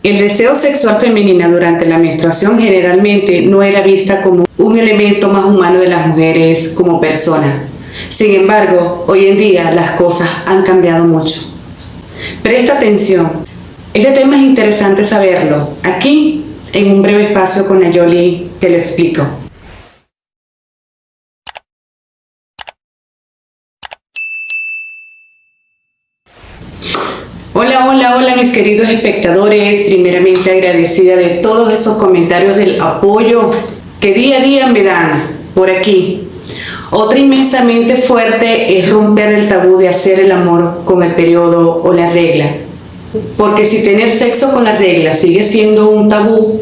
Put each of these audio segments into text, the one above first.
El deseo sexual femenino durante la menstruación generalmente no era vista como un elemento más humano de las mujeres como persona. Sin embargo, hoy en día las cosas han cambiado mucho. Presta atención, este tema es interesante saberlo. Aquí, en un breve espacio con Nayoli, te lo explico. Hola mis queridos espectadores, primeramente agradecida de todos esos comentarios del apoyo que día a día me dan por aquí. Otra inmensamente fuerte es romper el tabú de hacer el amor con el periodo o la regla. Porque si tener sexo con la regla sigue siendo un tabú,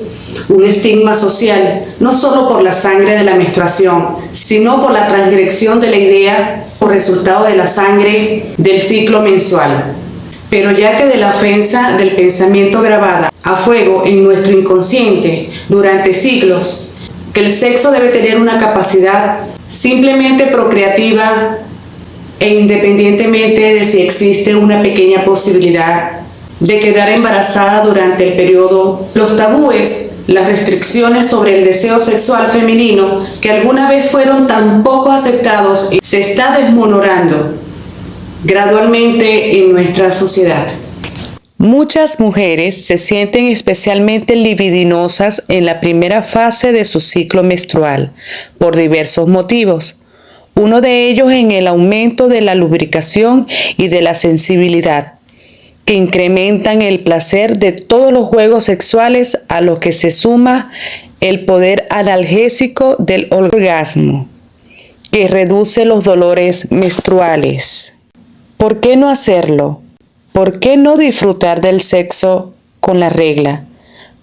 un estigma social, no solo por la sangre de la menstruación, sino por la transgresión de la idea por resultado de la sangre del ciclo mensual. Pero ya que de la ofensa del pensamiento grabada a fuego en nuestro inconsciente durante siglos, que el sexo debe tener una capacidad simplemente procreativa e independientemente de si existe una pequeña posibilidad de quedar embarazada durante el periodo, los tabúes, las restricciones sobre el deseo sexual femenino que alguna vez fueron tan poco aceptados, se está desmoronando gradualmente en nuestra sociedad. Muchas mujeres se sienten especialmente libidinosas en la primera fase de su ciclo menstrual por diversos motivos. Uno de ellos en el aumento de la lubricación y de la sensibilidad, que incrementan el placer de todos los juegos sexuales, a los que se suma el poder analgésico del orgasmo, que reduce los dolores menstruales. ¿Por qué no hacerlo? ¿Por qué no disfrutar del sexo con la regla?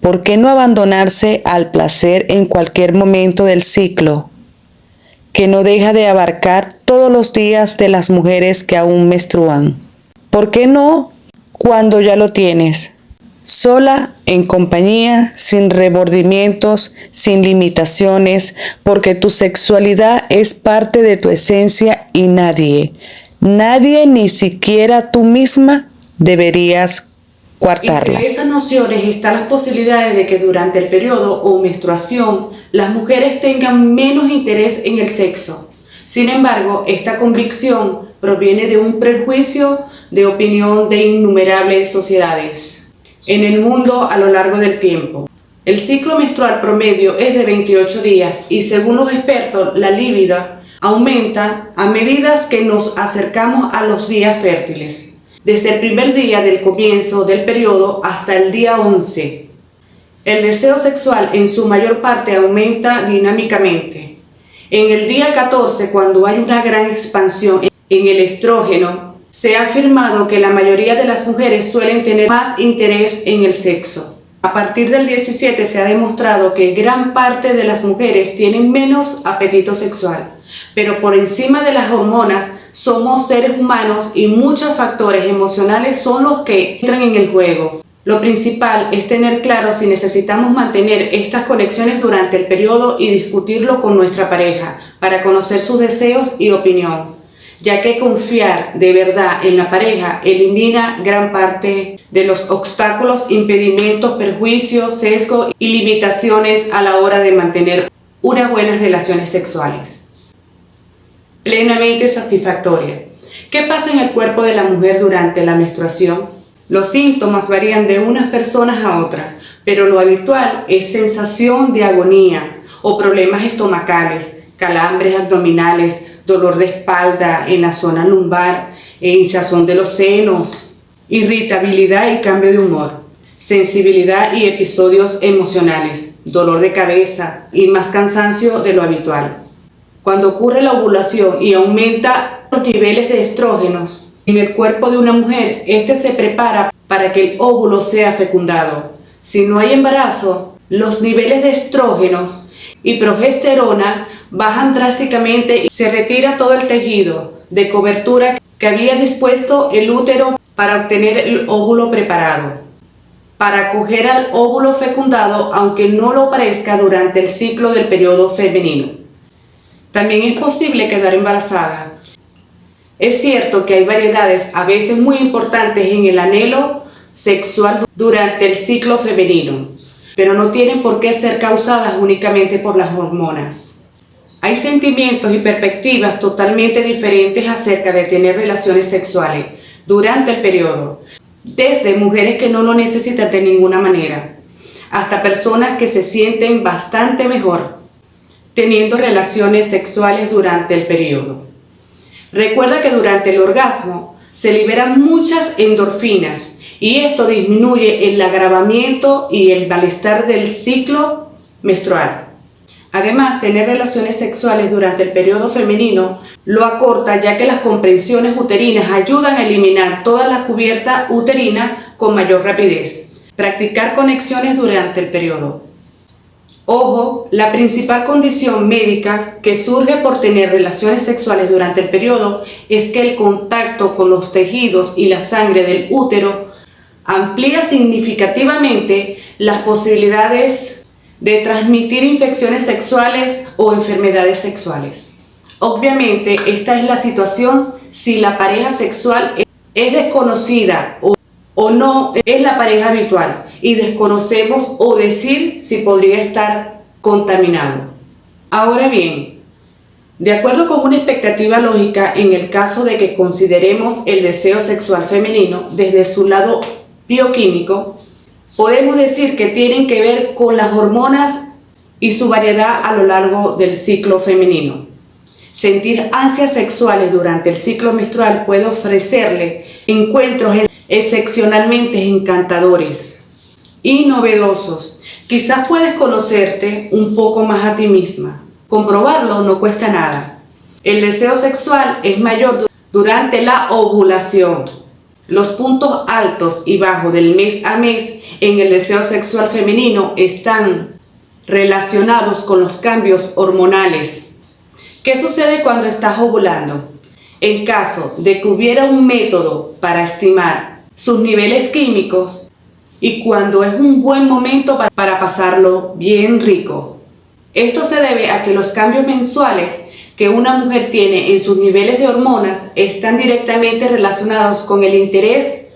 ¿Por qué no abandonarse al placer en cualquier momento del ciclo, que no deja de abarcar todos los días de las mujeres que aún menstruan? ¿Por qué no cuando ya lo tienes? Sola, en compañía, sin remordimientos, sin limitaciones, porque tu sexualidad es parte de tu esencia y nadie, ni siquiera tú misma, deberías coartarla. Entre esas nociones están las posibilidades de que durante el periodo o menstruación las mujeres tengan menos interés en el sexo. Sin embargo, esta convicción proviene de un prejuicio de opinión de innumerables sociedades en el mundo a lo largo del tiempo. El ciclo menstrual promedio es de 28 días y según los expertos, la libido aumenta a medida que nos acercamos a los días fértiles, desde el primer día del comienzo del periodo hasta el día 11. El deseo sexual en su mayor parte aumenta dinámicamente. En el día 14, cuando hay una gran expansión en el estrógeno, se ha afirmado que la mayoría de las mujeres suelen tener más interés en el sexo. A partir del 17 se ha demostrado que gran parte de las mujeres tienen menos apetito sexual. Pero por encima de las hormonas, somos seres humanos y muchos factores emocionales son los que entran en el juego. Lo principal es tener claro si necesitamos mantener estas conexiones durante el periodo y discutirlo con nuestra pareja para conocer sus deseos y opinión, ya que confiar de verdad en la pareja elimina gran parte de los obstáculos, impedimentos, perjuicios, sesgos y limitaciones a la hora de mantener unas buenas relaciones sexuales plenamente satisfactoria. ¿Qué pasa en el cuerpo de la mujer durante la menstruación? Los síntomas varían de unas personas a otras, pero lo habitual es sensación de agonía o problemas estomacales, calambres abdominales, dolor de espalda en la zona lumbar, hinchazón de los senos, irritabilidad y cambio de humor, sensibilidad y episodios emocionales, dolor de cabeza y más cansancio de lo habitual. Cuando ocurre la ovulación y aumenta los niveles de estrógenos en el cuerpo de una mujer, este se prepara para que el óvulo sea fecundado. Si no hay embarazo, los niveles de estrógenos y progesterona bajan drásticamente y se retira todo el tejido de cobertura que había dispuesto el útero para obtener el óvulo preparado, para acoger al óvulo fecundado, aunque no lo parezca durante el ciclo del periodo femenino. También es posible quedar embarazada. Es cierto que hay variedades, a veces muy importantes, en el anhelo sexual durante el ciclo femenino, pero no tienen por qué ser causadas únicamente por las hormonas. Hay sentimientos y perspectivas totalmente diferentes acerca de tener relaciones sexuales durante el periodo, desde mujeres que no lo necesitan de ninguna manera, hasta personas que se sienten bastante mejor teniendo relaciones sexuales durante el periodo. Recuerda que durante el orgasmo se liberan muchas endorfinas y esto disminuye el agravamiento y el malestar del ciclo menstrual. Además, tener relaciones sexuales durante el periodo femenino lo acorta, ya que las comprensiones uterinas ayudan a eliminar toda la cubierta uterina con mayor rapidez. Practicar conexiones durante el periodo. Ojo, la principal condición médica que surge por tener relaciones sexuales durante el periodo es que el contacto con los tejidos y la sangre del útero amplía significativamente las posibilidades de transmitir infecciones sexuales o enfermedades sexuales. Obviamente, esta es la situación si la pareja sexual es desconocida o no es la pareja habitual y desconocemos o decir si podría estar contaminado. Ahora bien, de acuerdo con una expectativa lógica, en el caso de que consideremos el deseo sexual femenino desde su lado bioquímico, podemos decir que tienen que ver con las hormonas y su variedad a lo largo del ciclo femenino. Sentir ansias sexuales durante el ciclo menstrual puede ofrecerle encuentros excepcionalmente encantadores y novedosos. Quizás puedes conocerte un poco más a ti misma. Comprobarlo no cuesta nada. El deseo sexual es mayor durante la ovulación. Los puntos altos y bajos del mes a mes en el deseo sexual femenino están relacionados con los cambios hormonales. ¿Qué sucede cuando estás ovulando? En caso de que hubiera un método para estimar sus niveles químicos y cuando es un buen momento para pasarlo bien rico. Esto se debe a que los cambios mensuales que una mujer tiene en sus niveles de hormonas están directamente relacionados con el interés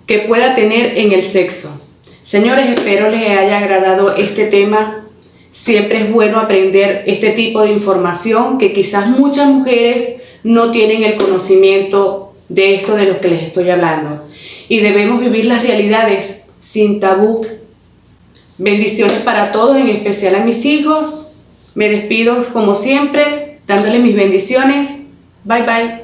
que pueda tener en el sexo. Señores, espero les haya agradado este tema. Siempre es bueno aprender este tipo de información que quizás muchas mujeres no tienen el conocimiento de esto de lo que les estoy hablando. Y debemos vivir las realidades sin tabú. Bendiciones para todos, en especial a mis hijos. Me despido como siempre, dándoles mis bendiciones. Bye bye.